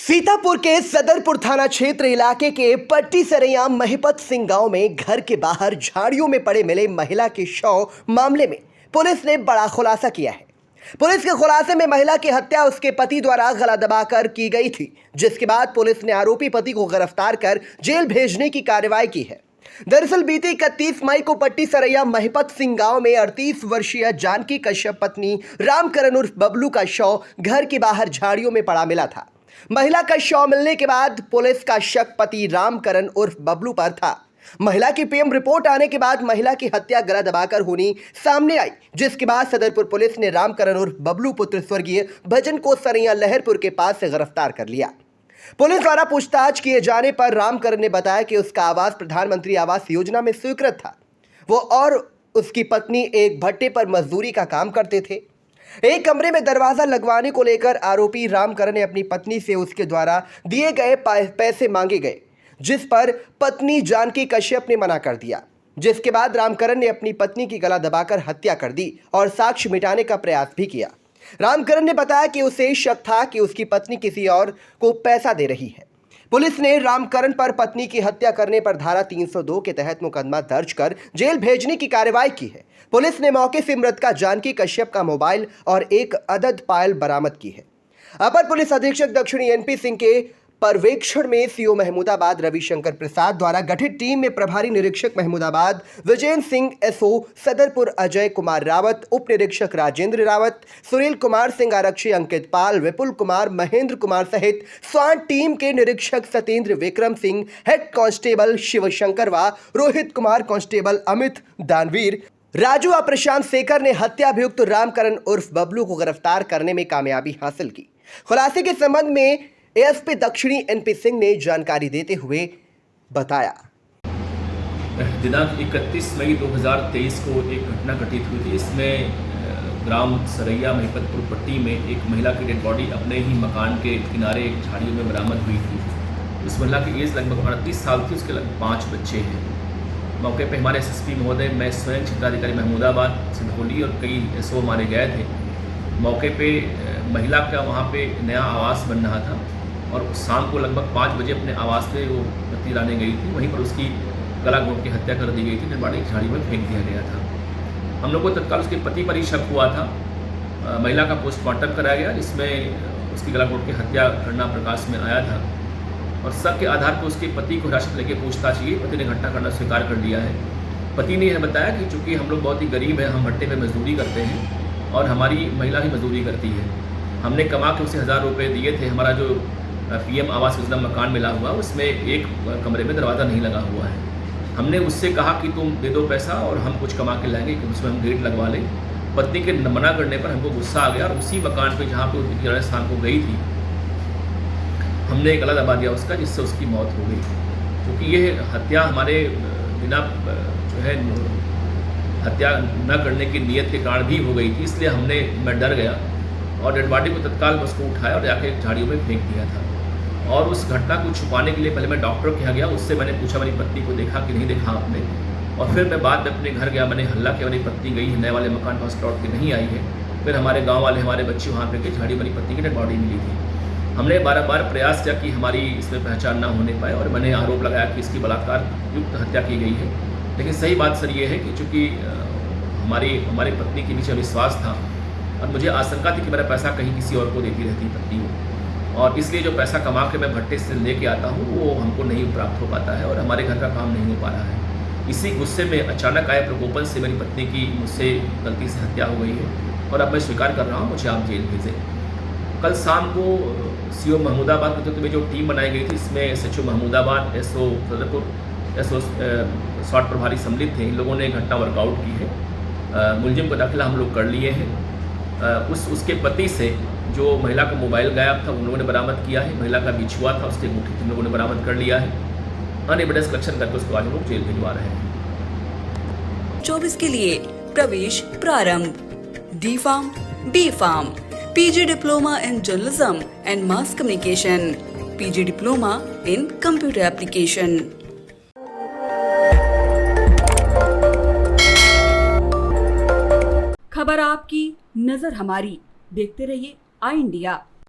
सीतापुर के सदरपुर थाना क्षेत्र इलाके के पट्टी सरैया महिपत सिंह गांव में घर के बाहर झाड़ियों में पड़े मिले महिला के शव मामले में पुलिस ने बड़ा खुलासा किया है। पुलिस के खुलासे में महिला की हत्या उसके पति द्वारा गला दबाकर की गई थी, जिसके बाद पुलिस ने आरोपी पति को गिरफ्तार कर जेल भेजने की कार्रवाई की है। दरअसल बीती 31 मई को पट्टी सरैया महिपत सिंह गांव में 38 वर्षीय जानकी कश्यप पत्नी रामकरण उर्फ बबलू का शव घर के बाहर झाड़ियों में पड़ा मिला था। महिला का शव मिलने के बाद पुलिस का शक पति रामकरण उर्फ बबलू पर था। महिला की पीएम रिपोर्ट आने के बाद महिला की हत्या गला दबाकर होनी सामने आई, जिसके बाद सदरपुर पुलिस ने रामकरण उर्फ बबलू पुत्र स्वर्गीय भजन को सरैया लहरपुर के पास से गिरफ्तार कर लिया। पुलिस द्वारा पूछताछ किए जाने पर रामकरण ने बताया कि उसका आवास प्रधानमंत्री आवास योजना में स्वीकृत था। वो और उसकी पत्नी एक भट्टे पर मजदूरी का काम करते थे। एक कमरे में दरवाजा लगवाने को लेकर आरोपी रामकरण ने अपनी पत्नी से उसके द्वारा दिए गए पैसे मांगे गए, जिस पर पत्नी जानकी कश्यप ने मना कर दिया, जिसके बाद रामकरण ने अपनी पत्नी की गला दबाकर हत्या कर दी और साक्ष्य मिटाने का प्रयास भी किया। रामकरण ने बताया कि उसे शक था कि उसकी पत्नी किसी और को पैसा दे रही है। पुलिस ने रामकरण पर पत्नी की हत्या करने पर धारा 302 के तहत मुकदमा दर्ज कर जेल भेजने की कार्रवाई की है। पुलिस ने मौके से मृतका जानकी कश्यप का मोबाइल और एक अदद पायल बरामद की है। अपर पुलिस अधीक्षक दक्षिणी एनपी सिंह के पर्यवेक्षण में सीओ महमूदाबाद रविशंकर प्रसाद द्वारा गठित टीम में प्रभारी निरीक्षक महमूदाबाद विजयेंद्र सिंह एसओ, सदरपुर अजय कुमार रावत, उप निरीक्षक राजेंद्र रावत, सुनील कुमार सिंह आरक्षी अंकित पाल, विपुल कुमार, महेंद्र कुमार सहित स्वान टीम के निरीक्षक Satyendra Vikram Singh, head constable Shivshankarwa, Rohit Kumar, constable Amit Danveer, Raju और प्रशांत शेखर ने हत्या अभियुक्त रामकरण उर्फ बबलू को गिरफ्तार करने में कामयाबी हासिल की। खुलासे के संबंध में एएसपी दक्षिणी एनपी सिंह ने जानकारी देते हुए बताया। दिनांक 31 मई 2023 को एक घटना घटित हुई थी। इसमें ग्राम सरैया महिपतपुर पट्टी में एक महिला की डेड बॉडी अपने ही मकान के किनारे एक झाड़ियों में बरामद हुई थी। उस महिला की एज लगभग 38 साल थी। उसके लगभग 5 बच्चे हैं। मौके पर हमारे एसएसपी महोदय, मैं स्वयं क्षेत्राधिकारी महमूदाबाद, सिंधौली और कई एसओ हमारे गए थे। मौके पे महिला का वहाँ पे नया आवास बन रहा था और शाम को लगभग 5 बजे अपने आवास पे वो पति लाने गई थी। वहीं पर उसकी गला घोंट के हत्या कर दी गई थी। निर्माणी झाड़ी में फेंक दिया गया था। हम लोग को तत्काल उसके पति पर ही शक हुआ था। महिला का पोस्टमार्टम कराया गया, जिसमें उसकी गला घोंट के हत्या करना प्रकाश में आया था और शक के आधार पर उसके पति को हिरासत लेके पूछताछ की। पति ने घटना करना स्वीकार कर लिया है। पति ने यह बताया कि चूँकि हम लोग बहुत ही गरीब हैं, हम भट्टे में मजदूरी करते हैं और हमारी महिला भी मजदूरी करती है। हमने कमा के उसे 1000 रुपये दिए थे। हमारा जो पीएम आवास योजना मकान मिला हुआ, उसमें एक कमरे में दरवाज़ा नहीं लगा हुआ है। हमने उससे कहा कि तुम दे दो पैसा और हम कुछ कमा के लाएंगे कि उसमें हम गेट लगवा लें। पत्नी के मना करने पर हमको गुस्सा आ गया और उसी मकान पे जहाँ पे वो किराए स्थान को गई थी, हमने गला दबा दिया उसका, जिससे उसकी मौत हो गई। क्योंकि ये हत्या हमारे बिना जो है हत्या न करने की नीयत के कारण भी हो गई थी, इसलिए मैं डर गया और डेड बॉडी को तत्काल उसको उठाया और जाके झाड़ियों में फेंक दिया था। और उस घटना को छुपाने के लिए पहले मैं डॉक्टर के यहाँ गया। उससे मैंने पूछा मेरी पत्नी को देखा कि नहीं देखा आपने, और फिर मैं बाद में अपने घर गया। मैंने हल्ला किया, मेरी पत्नी गई है नए वाले मकान पास लौट के नहीं आई है। फिर हमारे गाँव वाले, हमारे बच्चे वहाँ पे गए, झाड़ी मेरी पत्नी की डेड बॉडी मिली थी। हमने बार प्रयास किया कि हमारी इसमें पहचान ना होने पाए और मैंने आरोप लगाया कि इसकी बलात्कार युक्त हत्या की गई है। लेकिन सही बात सर ये है कि चूँकि हमारी पत्नी के पीछे विश्वास था और मुझे आशंका थी कि मेरा पैसा कहीं किसी और को देती रहती पत्नी को, और इसलिए जो पैसा कमा के मैं भट्टे से लेके आता हूँ वो हमको नहीं प्राप्त हो पाता है और हमारे घर का काम नहीं हो पा रहा है। इसी गुस्से में अचानक आए प्रकोपन से मेरी पत्नी की मुझसे गलती से हत्या हो गई है और अब मैं स्वीकार कर रहा हूँ, मुझे आप जेल भेजें। कल शाम को सीओ महमूदाबाद के नेतृत्व में जो टीम बनाई गई थी, इसमें SHO Mahmudabad, SO Sadarpur, SO स्वाट प्रभारी सम्मिलित थे। इन लोगों ने घटना वर्कआउट की है। मुलजिम का दाखिला हम लोग कर लिए हैं। उसके पति से जो महिला का मोबाइल गायब था उन लोगों ने बरामद किया है। महिला का बिछुआ था, उसके अंगूठी हम लोगों ने बरामद कर लिया है। अन्य एविडेंस कलेक्शन करके उसको आज हम लोग जेल भिजवा रहे हैं। 24 के लिए प्रवेश प्रारंभ। D pharm, B pharm, PG diploma in journalism and mass communication, PG diploma in computer application. खबर आपकी, नजर हमारी। देखते रहिए आई इंडिया।